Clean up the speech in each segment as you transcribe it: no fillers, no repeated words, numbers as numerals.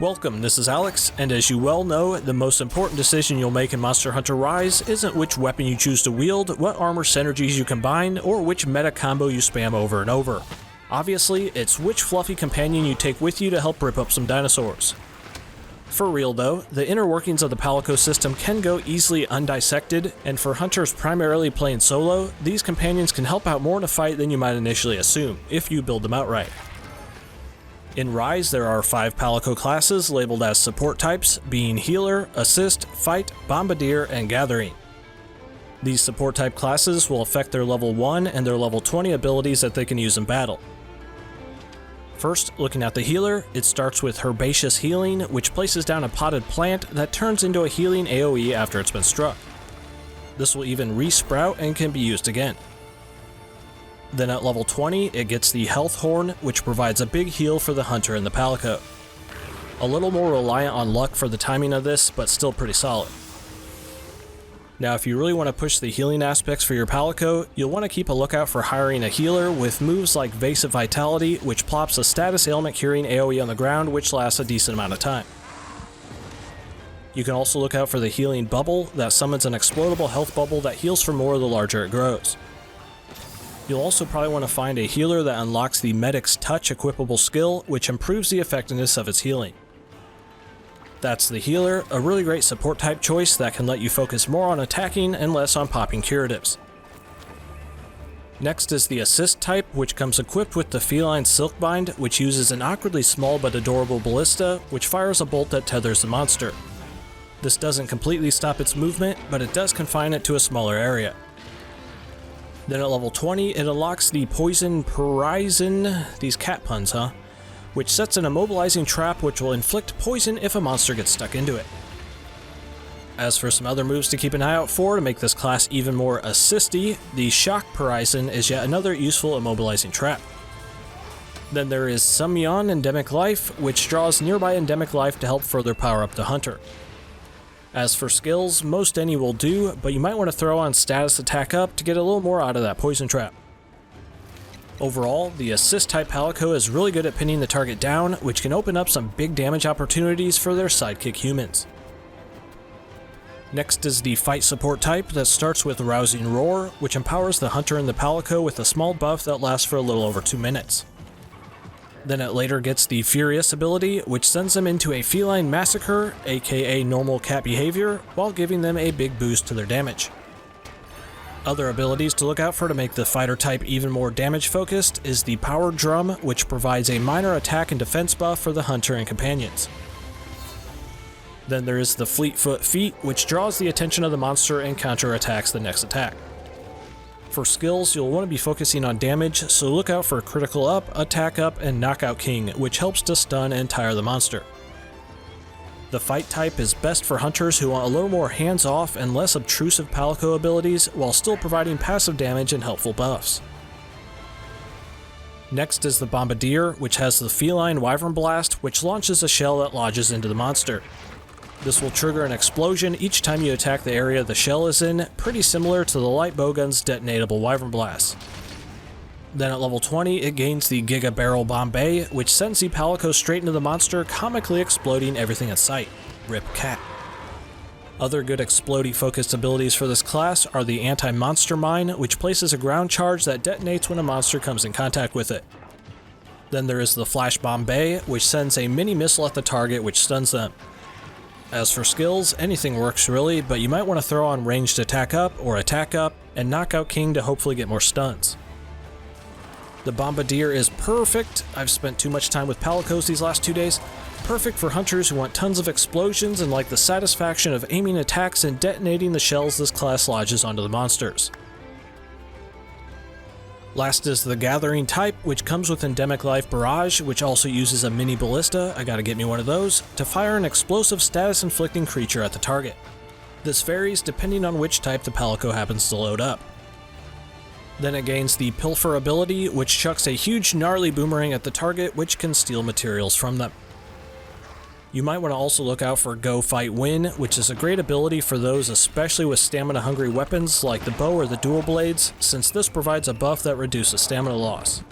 Welcome, this is Alex, and as you well know, the most important decision you'll make in Monster Hunter Rise isn't which weapon you choose to wield, what armor synergies you combine, or which meta combo you spam over and over. Obviously, it's which fluffy companion you take with you to help rip up some dinosaurs. For real though, the inner workings of the Palico system can go easily undissected, and for hunters primarily playing solo, these companions can help out more in a fight than you might initially assume, if you build them outright. In Rise, there are 5 Palico classes labeled as support types, being Healer, Assist, Fight, Bombardier, and Gathering. These support type classes will affect their level 1 and their level 20 abilities that they can use in battle. First, looking at the Healer, it starts with Herbaceous Healing, which places down a potted plant that turns into a healing AoE after it's been struck. This will even re-sprout and can be used again. Then at level 20, it gets the Health Horn, which provides a big heal for the hunter and the Palico. A little more reliant on luck for the timing of this, but still pretty solid. Now if you really want to push the healing aspects for your Palico, you'll want to keep a lookout for hiring a healer with moves like Vase of Vitality, which plops a status ailment curing AoE on the ground, which lasts a decent amount of time. You can also look out for the Healing Bubble that summons an explodable health bubble that heals for more the larger it grows. You'll also probably want to find a healer that unlocks the Medic's Touch equipable skill, which improves the effectiveness of its healing. That's the Healer, a really great support type choice that can let you focus more on attacking and less on popping curatives. Next is the Assist type, which comes equipped with the Feline Silkbind, which uses an awkwardly small but adorable ballista, which fires a bolt that tethers the monster. This doesn't completely stop its movement, but it does confine it to a smaller area. Then at level 20, it unlocks the Poison Horizon, these cat puns, huh? Which sets an immobilizing trap which will inflict poison if a monster gets stuck into it. As for some other moves to keep an eye out for to make this class even more assisty, the Shock Horizon is yet another useful immobilizing trap. Then there is Sumyon Endemic Life, which draws nearby endemic life to help further power up the hunter. As for skills, most any will do, but you might want to throw on Status Attack Up to get a little more out of that poison trap. Overall, the Assist type Palico is really good at pinning the target down, which can open up some big damage opportunities for their sidekick humans. Next is the Fight support type that starts with Rousing Roar, which empowers the hunter and the Palico with a small buff that lasts for a little over 2 minutes. Then it later gets the Furious ability, which sends them into a Feline Massacre, aka normal cat behavior, while giving them a big boost to their damage. Other abilities to look out for to make the fighter type even more damage focused is the Power Drum, which provides a minor attack and defense buff for the hunter and companions. Then there is the Fleetfoot Feet, which draws the attention of the monster and counterattacks the next attack. For skills, you'll want to be focusing on damage, so look out for Critical Up, Attack Up, and Knockout King, which helps to stun and tire the monster. The Fight type is best for hunters who want a little more hands-off and less obtrusive Palico abilities, while still providing passive damage and helpful buffs. Next is the Bombardier, which has the Feline Wyvern Blast, which launches a shell that lodges into the monster. This will trigger an explosion each time you attack the area the shell is in, pretty similar to the light bowgun's detonatable Wyvern Blast. Then at level 20, it gains the Giga Barrel Bombay, which sends the Palico straight into the monster, comically exploding everything in sight. Rip cat. Other good explodey focused abilities for this class are the Anti-Monster Mine, which places a ground charge that detonates when a monster comes in contact with it. Then there is the Flash Bombay, which sends a mini missile at the target which stuns them. As for skills, anything works really, but you might want to throw on Ranged Attack Up or Attack Up, and Knockout King to hopefully get more stuns. The Bombardier is perfect. I've spent too much time with Palicos these last 2 days. Perfect for hunters who want tons of explosions and like the satisfaction of aiming attacks and detonating the shells this class lodges onto the monsters. Last is the Gathering type, which comes with Endemic Life Barrage, which also uses a mini ballista, I gotta get me one of those, to fire an explosive status inflicting creature at the target. This varies depending on which type the Palico happens to load up. Then it gains the Pilfer ability, which chucks a huge gnarly boomerang at the target which can steal materials from them. You might want to also look out for Go Fight Win, which is a great ability for those especially with stamina-hungry weapons like the bow or the dual blades, since this provides a buff that reduces stamina loss.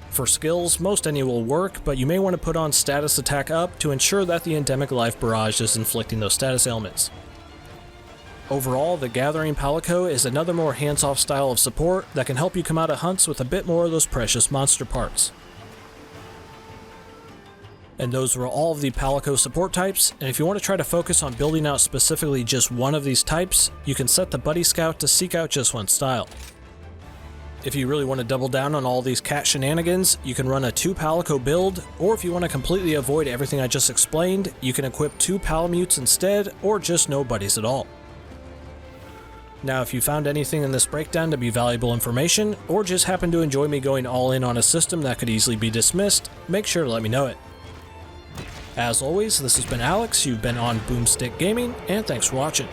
For skills, most any will work, but you may want to put on status attack up to ensure that the endemic life barrage is inflicting those status ailments. Overall, the Gathering Palico is another more hands-off style of support that can help you come out of hunts with a bit more of those precious monster parts. And those were all of the Palico support types, and if you want to try to focus on building out specifically just one of these types, you can set the Buddy Scout to seek out just one style. If you really want to double down on all these cat shenanigans, you can run a 2 Palico build, or if you want to completely avoid everything I just explained, you can equip 2 Palamutes instead, or just no buddies at all. Now, if you found anything in this breakdown to be valuable information, or just happen to enjoy me going all in on a system that could easily be dismissed, make sure to let me know it. As always, this has been Alex, you've been on Boomstick Gaming, and thanks for watching.